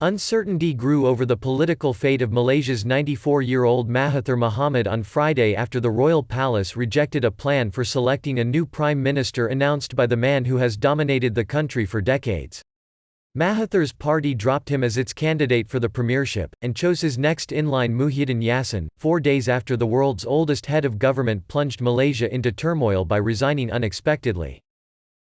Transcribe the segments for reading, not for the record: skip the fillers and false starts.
Uncertainty grew over the political fate of Malaysia's 94-year-old Mahathir Mohamad on Friday after the royal palace rejected a plan for selecting a new prime minister announced by the man who has dominated the country for decades. Mahathir's party dropped him as its candidate for the premiership, and chose his next in-line Muhyiddin Yassin, 4 days after the world's oldest head of government plunged Malaysia into turmoil by resigning unexpectedly.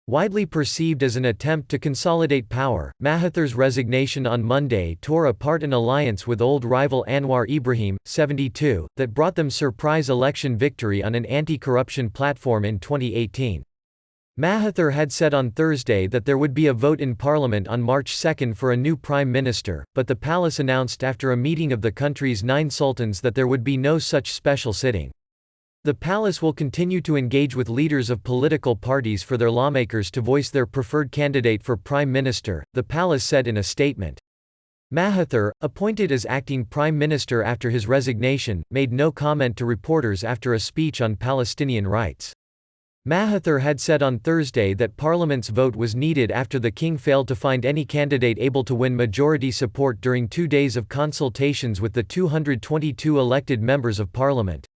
Widely perceived as an attempt to consolidate power, Mahathir's resignation on Monday tore apart an alliance with old rival Anwar Ibrahim, 72, that brought them surprise election victory on an anti-corruption platform in 2018. Mahathir had said on Thursday that there would be a vote in parliament on March 2 for a new prime minister, but the palace announced after a meeting of the country's 9 sultans that there would be no such special sitting. The palace will continue to engage with leaders of political parties for their lawmakers to voice their preferred candidate for prime minister, the palace said in a statement. Mahathir, appointed as acting prime minister after his resignation, made no comment to reporters after a speech on Palestinian rights. Mahathir had said on Thursday that Parliament's vote was needed after the king failed to find any candidate able to win majority support during 2 days of consultations with the 222 elected members of parliament.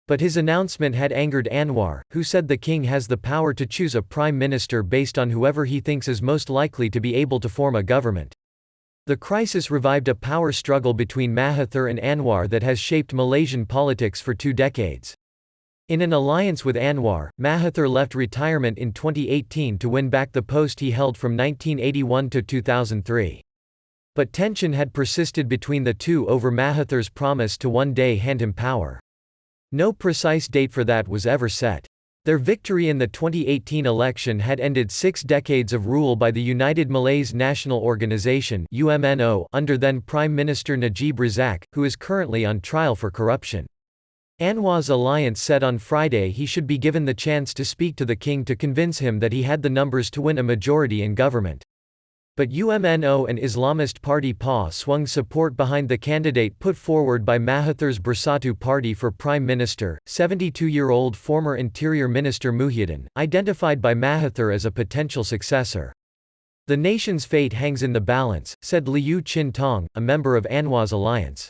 But his announcement had angered Anwar, who said the king has the power to choose a prime minister based on whoever he thinks is most likely to be able to form a government. The crisis revived a power struggle between Mahathir and Anwar that has shaped Malaysian politics for 2 decades. In an alliance with Anwar, Mahathir left retirement in 2018 to win back the post he held from 1981 to 2003. But tension had persisted between the two over Mahathir's promise to one day hand him power. No precise date for that was ever set. Their victory in the 2018 election had ended 6 decades of rule by the United Malays National Organisation (UMNO) under then Prime Minister Najib Razak, who is currently on trial for corruption. Anwar's alliance said on Friday he should be given the chance to speak to the king to convince him that he had the numbers to win a majority in government. But UMNO and Islamist party PA swung support behind the candidate put forward by Mahathir's Bersatu party for prime minister, 72-year-old former Interior Minister Muhyiddin, identified by Mahathir as a potential successor. The nation's fate hangs in the balance, said Liu Chin Tong, a member of Anwar's alliance.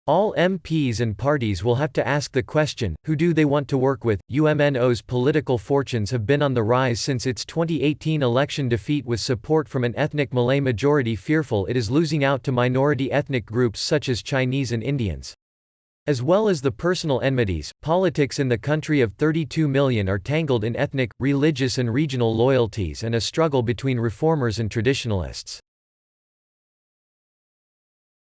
All MPs and parties will have to ask the question, who do they want to work with? UMNO's political fortunes have been on the rise since its 2018 election defeat, with support from an ethnic Malay majority fearful it is losing out to minority ethnic groups such as Chinese and Indians. As well as the personal enmities, politics in the country of 32 million are tangled in ethnic, religious and regional loyalties and a struggle between reformers and traditionalists.